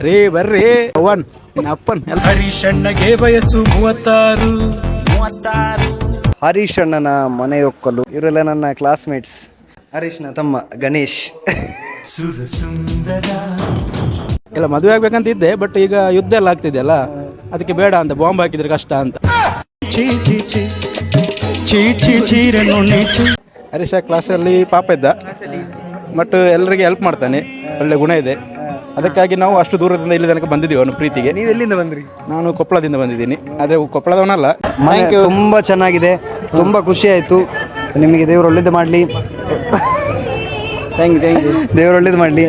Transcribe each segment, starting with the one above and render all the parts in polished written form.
ರೀ ಬರ್ರಿ ಅವನ್ ಅಪ್ಪನ್ ಹರೀಶಣ್ಣಗೆ ವಯಸ್ಸು 36. ಹರೀಶ್ ಅಣ್ಣನ ಮನೆಯೊಕ್ಕಲು ಇವರೆಲ್ಲ ನನ್ನ ಕ್ಲಾಸ್ಮೇಟ್ಸ್. ಹರೀಶ್ನ ತಮ್ಮ ಗಣೇಶ್. ಇಲ್ಲ ಮದುವೆ ಆಗ್ಬೇಕಂತ ಇದ್ದೆ, ಬಟ್ ಈಗ ಯುದ್ಧ ಎಲ್ಲ ಆಗ್ತಿದೆಯಲ್ಲ, ಅದಕ್ಕೆ ಬೇಡ ಅಂತ, ಬಾಂಬ್ ಹಾಕಿದ್ರೆ ಕಷ್ಟ ಅಂತ. ಹರೀಶ ಕ್ಲಾಸಲ್ಲಿ ಪಾಪ ಇದ್ದ, ಬಟ್ ಎಲ್ಲರಿಗೆ ಹೆಲ್ಪ್ ಮಾಡ್ತಾನೆ, ಒಳ್ಳೆ ಗುಣ ಇದೆ. ಅದಕ್ಕಾಗಿ ನಾವು ಅಷ್ಟು ದೂರದಿಂದ ಇಲ್ಲಿ ತನಕ ಬಂದಿದ್ದೀವಿ ಅವನು ಪ್ರೀತಿಗೆ. ನೀವು ಎಲ್ಲಿಂದ ಬಂದ್ರಿ? ನಾನು ಕೊಪ್ಪಳದಿಂದ ಬಂದಿದ್ದೀನಿ, ಆದರೆ ಕೊಪ್ಪಳದವನಲ್ಲ. ಮನೆ ತುಂಬ ಚೆನ್ನಾಗಿದೆ, ತುಂಬ ಖುಷಿ ಆಯಿತು. ನಿಮಗೆ ದೇವರು ಒಳ್ಳೇದು ಮಾಡಲಿ. Thank you. ದೇವರು ಒಳ್ಳೇದು ಮಾಡಲಿ.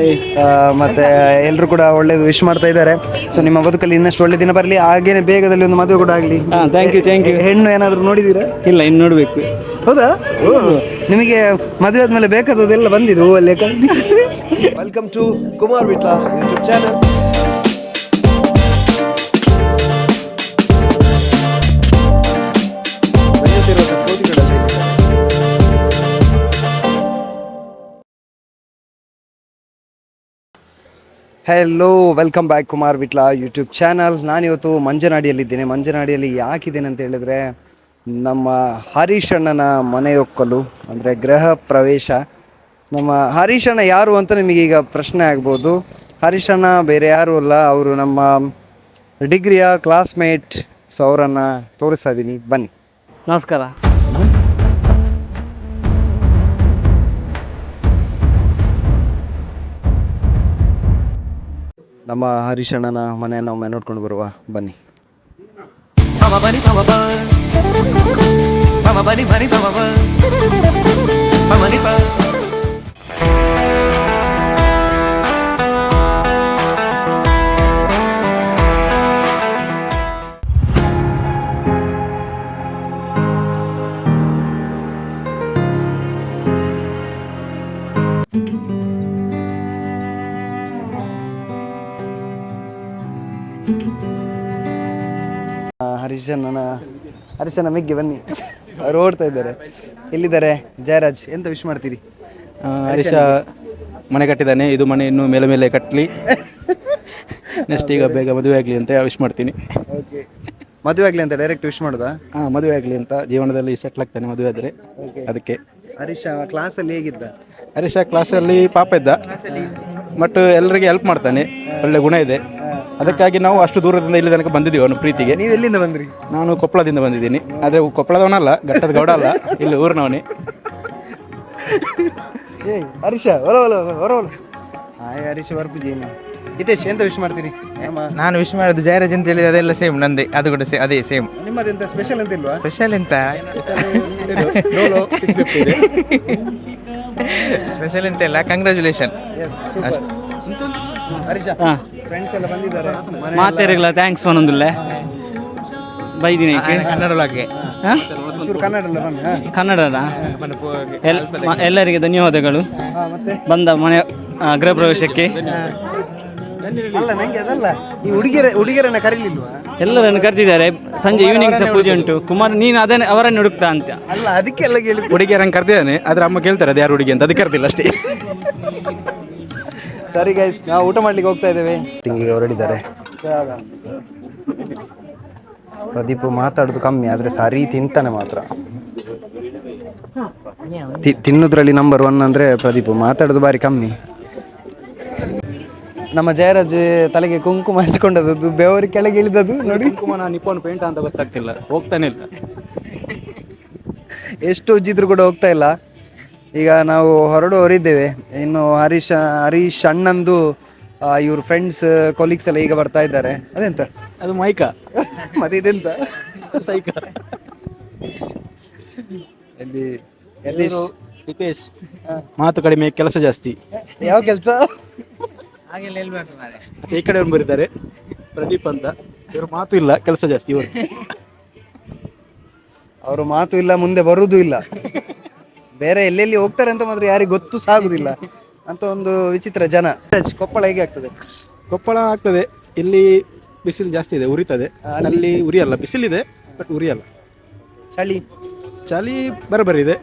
ಮತ್ತು ಎಲ್ಲರೂ ಕೂಡ ಒಳ್ಳೇದು ವಿಶ್ ಮಾಡ್ತಾ ಇದ್ದಾರೆ. ಸೊ ನಿಮ್ಮ ಬದುಕಲ್ಲಿ ಇನ್ನಷ್ಟು ಒಳ್ಳೆ ದಿನ ಬರಲಿ, ಹಾಗೇನೆ ಬೇಗದಲ್ಲಿ ಒಂದು ಮದುವೆ ಕೂಡ ಆಗಲಿ. Thank you. ಹೆಣ್ಣು ಏನಾದರೂ ನೋಡಿದ್ದೀರಾ? ಇಲ್ಲ, ಇನ್ನು ನೋಡಬೇಕು. ಹೌದಾ? ನಿಮಗೆ ಮದುವೆ ಆದಮೇಲೆ ಬೇಕಾದದೆಲ್ಲ ಬಂದಿದೆ ಹೂವಲ್ಲೇ. Welcome to Kumar Vitla YouTube channel. Hello, welcome back Kumar Vitla YouTube channel. ನಾನಿವತ್ತು ಮಂಜನಾಡಿಯಲ್ಲಿದ್ದೇನೆ. ಮಂಜನಾಡಿಯಲ್ಲಿ ಯಾಕಿದ್ದೇನೆ ಅಂತ ಹೇಳಿದ್ರೆ, ನಮ್ಮ ಹರೀಶ್ ಅಣ್ಣನ ಮನೆಯೊಕ್ಕಲು ಅಂದರೆ ಗೃಹ ಪ್ರವೇಶ. ನಮ್ಮ ಹರೀಶ್ ಅಣ್ಣ ಯಾರು ಅಂತ ನಿಮಗೀಗ ಪ್ರಶ್ನೆ ಆಗ್ಬೋದು. ಹರೀಶ್ ಅಣ್ಣ ಬೇರೆ ಯಾರೂ ಅಲ್ಲ, ಅವರು ನಮ್ಮ ಡಿಗ್ರಿಯ ಕ್ಲಾಸ್ಮೇಟ್. ಸೊ ಅವರನ್ನು ತೋರಿಸ್ತಾ ಇದ್ದೀನಿ, ಬನ್ನಿ. ನಮಸ್ಕಾರ. ನಮ್ಮ ಹರೀಶ್ ಅಣ್ಣನ ಮನೆಯನ್ನು ಒಮ್ಮೆ ನೋಡ್ಕೊಂಡು ಬರುವ, ಬನ್ನಿ. ಹರೀಶ್ ಅಣ್ಣ ಮಿಗ್ಗೆ ಬನ್ನಿ, ಅವ್ರು ಓಡ್ತಾ ಇದ್ದಾರೆ. ಎಲ್ಲಿದ್ದಾರೆ? ಜಯರಾಜ್, ಎಂತ ವಿಶ್ ಮಾಡ್ತೀರಿ? ಹರೀಶ ಮನೆ ಕಟ್ಟಿದ್ದಾನೆ, ಇದು ಮನೆ ಇನ್ನೂ ಮೇಲೆ ಮೇಲೆ ಕಟ್ಟಲಿ. ನೆಕ್ಸ್ಟ್ ಈಗ ಬೇಗ ಮದುವೆ ಆಗಲಿ ಅಂತ ವಿಶ್ ಮಾಡ್ತೀನಿ. ಓಕೆ, ಮದುವೆ ಆಗಲಿ ಅಂತ ಡೈರೆಕ್ಟ್ ವಿಶ್ ಮಾಡೋದಾ? ಹಾಂ, ಮದುವೆ ಆಗಲಿ ಅಂತ, ಜೀವನದಲ್ಲಿ ಸೆಟ್ಲ್ ಆಗ್ತಾನೆ ಮದುವೆ ಆದರೆ. ಅದಕ್ಕೆ. ಹರೀಶ ಕ್ಲಾಸಲ್ಲಿ ಹೇಗಿದ್ದ? ಹರೀಶ ಕ್ಲಾಸಲ್ಲಿ ಪಾಪ ಇದ್ದ, ಬಟ್ ಎಲ್ಲರಿಗೆ ಹೆಲ್ಪ್ ಮಾಡ್ತಾನೆ, ಒಳ್ಳೆ ಗುಣ ಇದೆ. ಅದಕ್ಕಾಗಿ ನಾವು ಅಷ್ಟು ದೂರದಿಂದ ಇಲ್ಲಿ ತನಕ ಬಂದಿದ್ದೀವಿ ಅವನು ಪ್ರೀತಿಗೆ. ನೀವು ಎಲ್ಲಿಂದ ಬಂದ್ರಿ? ನಾನು ಕೊಪ್ಪಳದಿಂದ ಬಂದಿದ್ದೀನಿ, ಆದರೆ ಕೊಪ್ಪಳದವನಲ್ಲ, ಘಟ್ಟದ ಗೌಡ ಅಲ್ಲ, ಇಲ್ಲಿ ಊರಿನವನೇ. ಏ ಹರೀಶ ಹೊರ ಹಾಯ್ ಹರೀಶ್ ವರ್ಪುಜೀನಿ. ಹಿತೇಶ್, ಎಂತ ವಿಶ್ ಮಾಡ್ತೀರಿ? ನಾನು ವಿಶ್ ಮಾಡೋದು ಜಯರಾಜ್ ಅಂತ ಹೇಳಿದ್ರೆ ಅದೆಲ್ಲ ಸೇಮ್ ನಂದೇ, ಅದು ಕೂಡ ಅದೇ ಸೇಮ್. ನಿಮ್ಮದೆಂತ ಸ್ಪೆಷಲ್ ಅಂತ ಇಲ್ವಾ? ಸ್ಪೆಷಲ್ ಎಂತ ಸ್ಪೆಷಲ್ ಎಂತ ಇಲ್ಲ, ಕಂಗ್ರ್ಯಾಚುಲೇಷನ್. ಹರೀಶ, ಫ್ರೆಂಡ್ಸ್ ಎಲ್ಲ ಬಂದಿದ್ದಾರೆ. ಮಾತೇರಿಗಳ ಥ್ಯಾಂಕ್ಸ್ ಒಂದೊಂದಿಲ್ಲ ಬೈದಿನಿ ಕನ್ನಡಕ್ಕೆ ಕನ್ನಡ ಬನ್ನಿ. ಕನ್ನಡದ ಎಲ್ಲರಿಗೆ ಧನ್ಯವಾದಗಳು. ಮತ್ತೆ ಬಂದ ಮನೆ ಗೃಹ ಪ್ರವೇಶಕ್ಕೆ. ಅಲ್ಲ, ನಂಗೆ ಅದಲ್ಲ, ಈ ಹುಡುಗಿಯರನ್ನ ಕರೀಲಿಲ್ವಾ? ಎಲ್ಲರನ್ನು ಕರೆದಿದ್ದಾರೆ. ಸಂಜೆ ಈವ್ನಿಂಗ್ ಸಹ ಪೂಜೆ ಉಂಟು. ಕುಮಾರ್, ನೀನು ಅದನ್ನೇ ಅವರನ್ನು ಹುಡುಕ್ತಾ ಅಂತ. ಅಲ್ಲ, ಅದಕ್ಕೆಲ್ಲ ಕೇಳಿ ಹುಡುಗಿಯರಂಗೆ ಕರೆದಿದ್ದಾನೆ, ಆದರೆ ಅಮ್ಮ ಕೇಳ್ತಾರೆ ಅದು ಯಾರು ಹುಡುಗಿ ಅಂತ, ಅದಕ್ಕೆ ಕರೆದಿಲ್ಲ ಅಷ್ಟೇ. ಸರಿ ಗೈಸ್, ನಾವು ಊಟ ಮಾಡ್ಲಿಕ್ಕೆ ಹೋಗ್ತಾ ಇದ್ದೇವೆ. ಟಿಂಗಿಗೆ ಹೊರಡಿದ್ದಾರೆ. ಪ್ರದೀಪ್ ಮಾತಾಡೋದು ಕಮ್ಮಿ, ಆದರೆ ಸರಿ ತಿಂತಾನೆ ಮಾತ್ರ. ತಿನ್ನೋದ್ರಲ್ಲಿ ನಂಬರ್ 1 ಅಂದರೆ ಪ್ರದೀಪ್, ಮಾತಾಡೋದು ಬಾರಿ ಕಮ್ಮಿ. ನಮ್ಮ ಜಯರಾಜ್ ತಲೆಗೆ ಕುಂಕುಮ ಹಚ್ಕೊಂಡದ್ದು, ಬೆವರು ಕೆಳಗೆ ಇಳಿದದ್ದು ನೋಡಿ. ಕುಂಕುಮನ ನಿಪ್ಪೋನ್ ಪೇಂಟ್ ಅಂತ ಗೊತ್ತಾಗ್ತಿಲ್ಲ, ಹೋಗ್ತಾನೆ ಇಲ್ಲ. ಎಷ್ಟು ಉಜ್ಜಿದ್ರು ಕೂಡ ಹೋಗ್ತಾ ಇಲ್ಲ. ಈಗ ನಾವು ಹೊರಡುವವರಿದ್ದೇವೆ. ಇನ್ನು ಹರೀಶ್ ಅಣ್ಣಂದು ಇವ್ರ ಫ್ರೆಂಡ್ಸ್ ಕೊಲೀಗ್ಸ್ ಎಲ್ಲ ಈಗ ಬರ್ತಾ ಇದ್ದಾರೆ. ಅದೆಂತ? ಅದು ಮೈಕಾ. ಮತ್ತೆ ಇದೆಂತ? ಸೈಕ. ಹಿತೇಶ್ ಮಾತು ಕಡಿಮೆ, ಕೆಲಸ ಜಾಸ್ತಿ. ಯಾವ ಕೆಲಸ? ಈ ಕಡೆ ಬರೀತಾರೆ ಪ್ರದೀಪ್ ಅಂತ, ಇವರು ಮಾತು ಇಲ್ಲ, ಕೆಲಸ ಜಾಸ್ತಿ. ಇವರು ಅವರು ಮಾತು ಇಲ್ಲ, ಮುಂದೆ ಬರುವುದೂ ಇಲ್ಲ. ಬೇರೆ ಎಲ್ಲೆಲ್ಲಿ ಹೋಗ್ತಾರೆ ಅಂತ ಮಾತ್ರ ಯಾರಿಗೆ ಗೊತ್ತು ಸಾಗುದಿಲ್ಲ ಅಂತ ಒಂದು ವಿಚಿತ್ರ ಜನ. ಕೊಪ್ಪಳ ಹೇಗೆ ಆಗ್ತದೆ? ಕೊಪ್ಪಳ ಆಗ್ತದೆ, ಇಲ್ಲಿ ಬಿಸಿಲು ಜಾಸ್ತಿ ಇದೆ, ಉರಿತದೆ. ಅಲ್ಲಿ ಉರಿಯಲ್ಲ, ಬಿಸಿಲಿದೆ ಬಟ್ ಉರಿಯಲ್ಲ. ಚಳಿ ಬರಬರಿ ಇದೆ,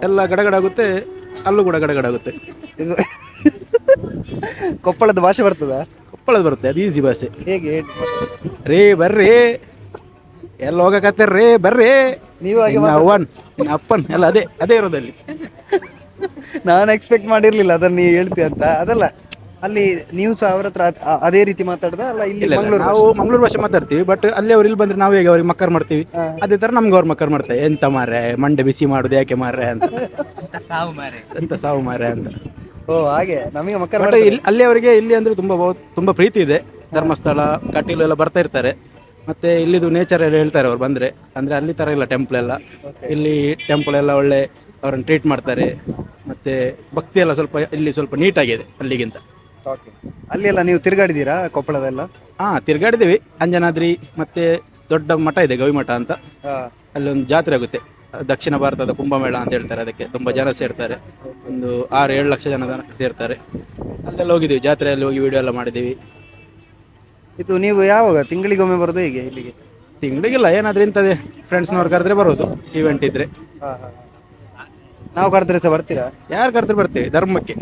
ಎಲ್ಲ ಗಡಗಡ ಆಗುತ್ತೆ, ಅಲ್ಲೂ ಕೂಡ ಗಡಗಡ ಆಗುತ್ತೆ. ಕೊಪ್ಪಳದ ಭಾಷೆ ಬರ್ತದ? ಕೊಪ್ಪಳದ ಬರುತ್ತೆ, ಅದು ಈಸಿ ಭಾಷೆ. ಹೇಗೆ ರೇ ಬರ್ರಿ, ಎಲ್ಲ ಹೋಗಕತ್ತಾರ ರೇ ಬರ್ರಿ, ನೀವು ಹಾಗೆ ಅವನ್ ಅಪ್ಪನ್ ಎಲ್ಲ ಅದೇ ಅದೇ ಇರೋದಲ್ಲಿ. ನಾನು ಎಕ್ಸ್ಪೆಕ್ಟ್ ಮಾಡಿರ್ಲಿಲ್ಲ ಅದನ್ನ ನೀವು ಹೇಳ್ತೀಯ ಅಂತ. ಅದಲ್ಲ, ಅಲ್ಲಿ ನೀವು ಸಹ ಅವ್ರ ಹತ್ರ ಅದೇ ರೀತಿ ಮಾತಾಡ್ದ ಅಲ್ಲ? ಇಲ್ಲಿ ಮಂಗಳೂರು ನಾವು ಮಂಗಳೂರು ಭಾಷೆ ಮಾತಾಡ್ತೀವಿ, ಬಟ್ ಅಲ್ಲಿ ಅವ್ರು ಇಲ್ಲಿ ಬಂದ್ರೆ ನಾವು ಹೇಗೆ ಅವ್ರಿಗೆ ಮಕ್ಕರ್ ಮಾಡ್ತೀವಿ, ಅದೇ ತರ ನಮ್ಗೆ ಅವ್ರು ಮಕ್ಕರ್ ಮಾಡ್ತಾರೆ. ಎಂತ ಮಾರ್ರೆ ಮಂಡೆ ಬಿಸಿ ಮಾಡುದು ಯಾಕೆ ಮಾರ್ರೆ ಅಂತ, ಎಂತ ಸಾವು ಮಾರ್ರೆ ಅಂತ. ಓ ಹಾಗೆ ನಮಗೆ ಮಕ್ಕಳ ಬಟ್ ಇಲ್ಲಿ ಅಲ್ಲಿ ಅವರಿಗೆ ಇಲ್ಲಿ ಅಂದ್ರೆ ತುಂಬಾ ಪ್ರೀತಿ ಇದೆ. ಧರ್ಮಸ್ಥಳ ಕಟೀಲು ಎಲ್ಲ ಬರ್ತಾ ಇರ್ತಾರೆ. ಮತ್ತೆ ಇಲ್ಲಿದು ನೇಚರ್ ಎಲ್ಲ ಹೇಳ್ತಾರೆ ಅವ್ರು ಬಂದ್ರೆ. ಅಂದ್ರೆ ಅಲ್ಲಿ ತರ ಇಲ್ಲ ಟೆಂಪಲ್ ಎಲ್ಲ, ಇಲ್ಲಿ ಟೆಂಪಲ್ ಎಲ್ಲ ಒಳ್ಳೆ ಅವ್ರನ್ನ ಟ್ರೀಟ್ ಮಾಡ್ತಾರೆ. ಮತ್ತೆ ಭಕ್ತಿ ಎಲ್ಲ ಸ್ವಲ್ಪ ಇಲ್ಲಿ ಸ್ವಲ್ಪ ನೀಟಾಗಿದೆ ಅಲ್ಲಿಗಿಂತ. ಅಲ್ಲಿ ಎಲ್ಲ ನೀವು ತಿರುಗಾಡಿದ್ದೀರಾ ಕೊಪ್ಪಳದೆಲ್ಲ? ತಿರ್ಗಾಡಿದ್ದೀವಿ. ಅಂಜನಾದ್ರಿ ಮತ್ತೆ ದೊಡ್ಡ ಮಠ ಇದೆ ಗವಿಮಠ ಅಂತ, ಅಲ್ಲೊಂದು ಜಾತ್ರೆ ಆಗುತ್ತೆ. ದಕ್ಷಿಣ ಭಾರತದ ಕುಂಭಮೇಳ ಅಂತ ಹೇಳ್ತಾರೆ. ಅದಕ್ಕೆ ತುಂಬಾ ಜನ ಸೇರ್ತಾರೆ, ಒಂದು 6-7 ಲಕ್ಷ ಜನ ಸೇರ್ತಾರೆ. ಅಲ್ಲೆಲ್ಲ ಹೋಗಿದ್ದೀವಿ, ಜಾತ್ರೆಯಲ್ಲಿ ಹೋಗಿ ವಿಡಿಯೋ ಎಲ್ಲ ಮಾಡಿದ್ದೀವಿ. ಇದು ನೀವು ಯಾವಾಗ ತಿಂಗಳಿಗೊಮ್ಮೆ ಬರೋದು ಹೇಗೆ ಇಲ್ಲಿಗೆ? ತಿಂಗಳಿಗಿಲ್ಲ, ಏನಾದ್ರೂ ಇಂಥದ್ದೇ ಫ್ರೆಂಡ್ಸ್ನವ್ರು ಕರೆದ್ರೆ ಬರೋದು, ಇವೆಂಟ್ ಇದ್ರೆ. ನಾವು ಕರೆದ್ರೆ ಸಹ ಬರ್ತೀರಾ? ಯಾರು ಕರೆದ್ರೆ ಬರ್ತೀವಿ, ಧರ್ಮಕ್ಕೆ.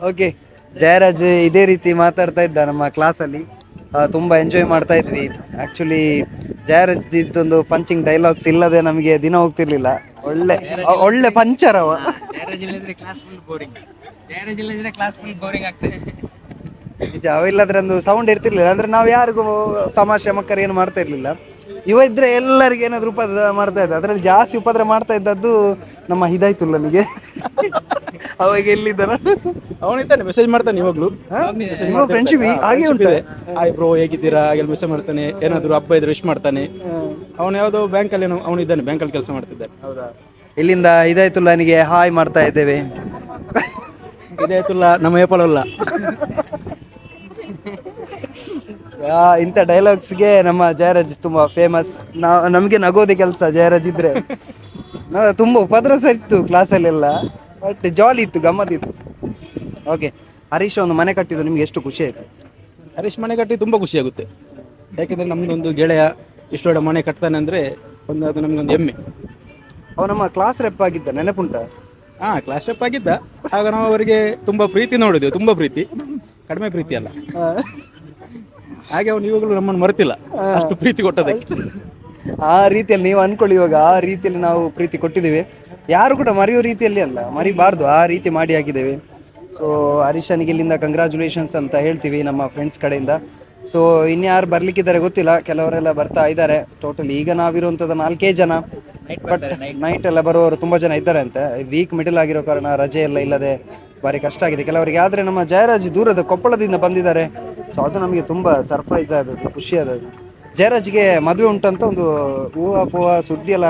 ಓಕೆ, ಜಯರಾಜ್ ಇದೇ ರೀತಿ ಮಾತಾಡ್ತಾ ಇದ್ದ ನಮ್ಮ ಕ್ಲಾಸಲ್ಲಿ. ತುಂಬ ಎಂಜಾಯ್ ಮಾಡ್ತಾ ಇದ್ವಿ. ಆ್ಯಕ್ಚುಲಿ ಜಯರಾಜ್ ಇದ್ದೊಂದು ಪಂಚಿಂಗ್ ಡೈಲಾಗ್ಸ್ ಇಲ್ಲದೆ ನಮಗೆ ದಿನ ಹೋಗ್ತಿರ್ಲಿಲ್ಲ. ಒಳ್ಳೆ ಪಂಚರ್ ಅವ. ನಿಜ, ಅವ ಇಲ್ಲದ್ರೆ ಒಂದು ಸೌಂಡ್ ಇರ್ತಿರ್ಲಿಲ್ಲ. ಅಂದ್ರೆ ನಾವು ಯಾರಿಗೂ ತಮಾಷೆ ಮಕ್ಕಳು ಏನು ಮಾಡ್ತಾ ಇರ್ಲಿಲ್ಲ. ಇವ ಇದ್ರೆ ಎಲ್ಲರಿಗೆ ಏನಾದ್ರು ಉಪದ್ರ ಮಾಡ್ತಾ ಇದ್ದ. ಅದರಲ್ಲಿ ಜಾಸ್ತಿ ಉಪದ್ರ ಮಾಡ್ತಾ ಇದ್ದದ್ದು ನಮ್ಮ ಹಿದಾಯ್ತುಲ್ಲನಿಗೆ. ಅವಾಗ ಎಲ್ಲಿದ್ದಾನ ಅವನಿದ್ದಾನೆ, ಮೆಸೇಜ್ ಮಾಡ್ತಾನೆ ಇವಾಗ್ಲೂ. ಫ್ರೆಂಡ್ಶಿಪ್ ಹಾಗೆ ಉಂಟು. ಹಾಯ್ ಬ್ರೋ ಹೇಗಿದ್ದೀರಾ ಹಾಗೆಲ್ಲ ಮೆಸೇಜ್ ಮಾಡ್ತಾನೆ. ಏನಾದ್ರು ಹಬ್ಬ ಇದ್ರೆ ವಿಶ್ ಮಾಡ್ತಾನೆ. ಅವನು ಯಾವುದೋ ಬ್ಯಾಂಕಲ್ಲಿ ಅವನು ಇದ್ದಾನೆ, ಬ್ಯಾಂಕಲ್ಲಿ ಕೆಲಸ ಮಾಡ್ತಿದ್ದಾನೆ. ಹೌದಾ? ಇಲ್ಲಿಂದ ಹಿದಾಯ್ತುಲ್ಲನಿಗೆ ಹಾಯ್ ಮಾಡ್ತಾ ಇದ್ದೇವೆ. ಹಿದಾಯ್ತುಲ್ಲ ನಮ್ಮ ಏಪಲಲ್ಲ. ಇಂಥ ಡೈಲಾಗ್ಸ್ಗೆ ನಮ್ಮ ಜಯರಾಜ್ ತುಂಬ ಫೇಮಸ್. ನಮಗೆ ನಗೋದೆ ಕೆಲಸ ಜಯರಾಜ್ ಇದ್ರೆ. ತುಂಬ ಉಪದ್ರ ಸಹ ಇತ್ತು ಕ್ಲಾಸಲ್ಲೆಲ್ಲ, ಬಟ್ ಜಾಲಿ ಇತ್ತು, ಗಮ್ಮತ್ತಿತ್ತು. ಓಕೆ, ಹರೀಶ್ ಒಂದು ಮನೆ ಕಟ್ಟಿದ್ದು ನಿಮ್ಗೆ ಎಷ್ಟು ಖುಷಿ ಆಯಿತು? ಹರೀಶ್ ಮನೆ ಕಟ್ಟಿ ತುಂಬ ಖುಷಿಯಾಗುತ್ತೆ. ಯಾಕೆಂದರೆ ನಮ್ಮದೊಂದು ಗೆಳೆಯ ಇಷ್ಟು ದೊಡ್ಡ ಮನೆ ಕಟ್ತಾನೆ ಅಂದರೆ ಅದು ನಮಗೊಂದು ಹೆಮ್ಮೆ. ಅವ ನಮ್ಮ ಕ್ಲಾಸ್ ರೆಪ್ ಆಗಿದ್ದ, ನೆನಪುಂಟ? ಕ್ಲಾಸ್ ರೆಪ್ ಆಗಿದ್ದ. ಆಗ ನಾವು ಅವರಿಗೆ ತುಂಬ ಪ್ರೀತಿ ನೋಡಿದೆವು, ತುಂಬ ಪ್ರೀತಿ, ಕಡಿಮೆ ಪ್ರೀತಿ ಅಲ್ಲ. ಹಾಗೆ ಅವನು ಇವಾಗಲೂ ನಮ್ಮನ್ನು ಮರೆತಿಲ್ಲ, ಅಷ್ಟು ಪ್ರೀತಿ ಕೊಟ್ಟದಕ್ಕೆ. ಆ ರೀತಿಯಲ್ಲಿ ನೀವು ಅನ್ಕೊಳ್ಳಿ, ಇವಾಗ ಆ ರೀತಿಯಲ್ಲಿ ನಾವು ಪ್ರೀತಿ ಕೊಟ್ಟಿದ್ದೇವೆ. ಯಾರು ಕೂಡ ಮರೆಯೋ ರೀತಿಯಲ್ಲಿ ಅಲ್ಲ, ಮರಿಬಾರ್ದು, ಆ ರೀತಿ ಮಾಡಿ ಹಾಕಿದ್ದೇವೆ. ಸೊ ಹರೀಶನಿಗೆ ಇಲ್ಲಿಂದ ಕಂಗ್ರ್ಯಾಚುಲೇಷನ್ಸ್ ಅಂತ ಹೇಳ್ತೀವಿ ನಮ್ಮ ಫ್ರೆಂಡ್ಸ್ ಕಡೆಯಿಂದ. ಸೊ ಇನ್ಯಾರು ಬರ್ಲಿಕ್ಕಿದ್ದಾರೆ ಗೊತ್ತಿಲ್ಲ, ಕೆಲವರೆಲ್ಲ ಬರ್ತಾ ಇದ್ದಾರೆ. ಟೋಟಲ್ ಈಗ ನಾವಿರುವಂಥದ್ದು 4 ಜನ. ಬಟ್ ನೈಟ್ ಎಲ್ಲ ಬರುವವರು ತುಂಬ ಜನ ಇದ್ದಾರೆ ಅಂತ. ವೀಕ್ ಮಿಡಲ್ ಆಗಿರೋ ಕಾರಣ ರಜೆ ಎಲ್ಲ ಇಲ್ಲದೆ ಭಾರಿ ಕಷ್ಟ ಆಗಿದೆ ಕೆಲವರಿಗೆ. ಆದರೆ ನಮ್ಮ ಜಯರಾಜ್ ದೂರದ ಕೊಪ್ಪಳದಿಂದ ಬಂದಿದ್ದಾರೆ. ಸೊ ಅದು ನಮಗೆ ತುಂಬ ಸರ್ಪ್ರೈಸ್ ಆದದ್ದು, ಖುಷಿ ಆದದ್ದು. ಜಯರಾಜ್ಗೆ ಮದುವೆ ಉಂಟಂತ ಒಂದು ಹೂವು ಸುದ್ದಿ ಎಲ್ಲ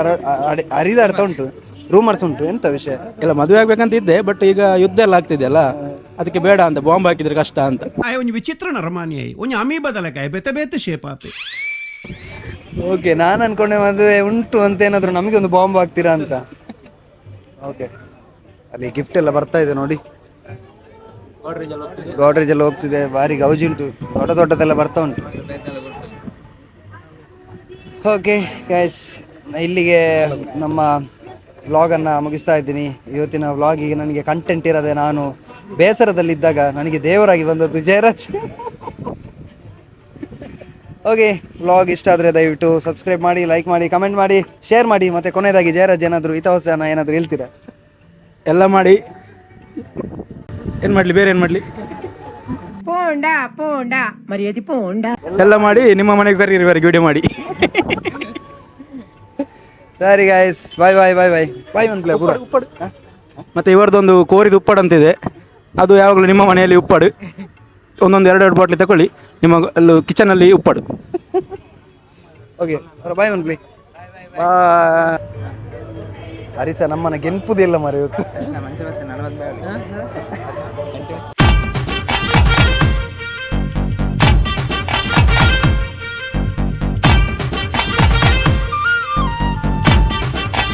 ಹರಿದಾಡ್ತಾ ಉಂಟು, ರೂಮರ್ಸ್ ಉಂಟು. ಎಂತ ವಿಷಯ? ಎಲ್ಲ ಮದುವೆ ಆಗ್ಬೇಕಂತ ಇದ್ದೆ, ಬಟ್ ಈಗ ಯುದ್ಧ ಎಲ್ಲ ಆಗ್ತಿದೆಯಲ್ಲ, ಅದಕ್ಕೆ ಬೇಡ ಅಂತ, ಬಾಂಬ್ ಹಾಕಿದ್ರೆ ಕಷ್ಟ ಅಂತ. ಒಂದು ವಿಚಿತ್ರ ನರಮಾನಿ ಒಂದು ಅಮಿ ಬದಲಕಾಯಿ ಬೇತೆ ಬೇತೆ ಶೇಪ್ ಆಪಿ. ಓಕೆ, ನಾನು ಅನ್ಕೊಂಡೆ ಮದುವೆ ಉಂಟು ಅಂತ, ಏನಾದರೂ ನಮಗೆ ಒಂದು ಬಾಂಬ್ ಹಾಕ್ತೀರಾ ಅಂತ. ಓಕೆ, ಅಲ್ಲಿ ಗಿಫ್ಟ್ ಎಲ್ಲ ಬರ್ತಾ ಇದೆ ನೋಡಿ, ಗೋಡ್ರೇಜ್ ಎಲ್ಲ ಹೋಗ್ತಿದೆ, ಭಾರಿ ಗೌಜಿ ಉಂಟು, ದೊಡ್ಡದೆಲ್ಲ ಬರ್ತಾ ಉಂಟು. ಓಕೆ ಗೈಸ್, ಇಲ್ಲಿಗೆ ನಮ್ಮ ವ್ಲಾಗನ್ನು ಮುಗಿಸ್ತಾ ಇದ್ದೀನಿ. ಇವತ್ತಿನ ವ್ಲಾಗಿಗೆ ನನಗೆ ಕಂಟೆಂಟ್ ಇರೋದೆ, ನಾನು ಬೇಸರದಲ್ಲಿದ್ದಾಗ ನನಗೆ ದೇವರಾಗಿ ಬಂದದ್ದು ಜಯರಾಜ್. ಓಕೆ, ವ್ಲಾಗ್ ಇಷ್ಟ ಆದರೆ ದಯವಿಟ್ಟು ಸಬ್ಸ್ಕ್ರೈಬ್ ಮಾಡಿ, ಲೈಕ್ ಮಾಡಿ, ಕಮೆಂಟ್ ಮಾಡಿ, ಶೇರ್ ಮಾಡಿ. ಮತ್ತು ಕೊನೆಯದಾಗಿ ಜಯರಾಜ್ ಏನಾದರೂ ಹಿತವಚನ ಏನಾದರೂ ಹೇಳ್ತೀರಾ? ಎಲ್ಲ ಮಾಡಿ, ಏನು ಮಾಡಲಿ, ಬೇರೆ ಏನು ಮಾಡಲಿ, ಪೋಂಡ ಪೋಂಡ ಮರ್ಯಾದೆ ಪೋಂಡ ಎಲ್ಲ ಮಾಡಿ ನಿಮ್ಮ ಮನೆಗೆ ಕರೀರಿವರೆಗೆ ವಿಡಿಯೋ ಮಾಡಿ. ಸರಿ ಗಾಯ್ಸ್, ಬಾಯ್ ಬಾಯ್ ಬಾಯ್ ಬಾಯ್ ಬಾಯ್. ಒಂದು ಪ್ಲೇ ಪೂರ ಉಪ್ಪಡು. ಮತ್ತು ಇವರದೊಂದು ಕೋರಿದ ಉಪ್ಪಾಡು ಅಂತಿದೆ, ಅದು ಯಾವಾಗಲೂ ನಿಮ್ಮ ಮನೆಯಲ್ಲಿ ಉಪ್ಪಾಡು. ಒಂದೊಂದು 2 ಬಾಟ್ಲಿ ತಗೊಳ್ಳಿ, ನಿಮ್ಮ ಅಲ್ಲೂ ಕಿಚನಲ್ಲಿ ಉಪ್ಪಾಡು. ಓಕೆ, ಬಾಯ್ ಒಂದು ಪ್ಲೇ. ಹರಿಸ ನಮ್ಮನ್ನ ಗೆನ್ಪುದಿಲ್ಲ ಮರೆ ಇವತ್ತು.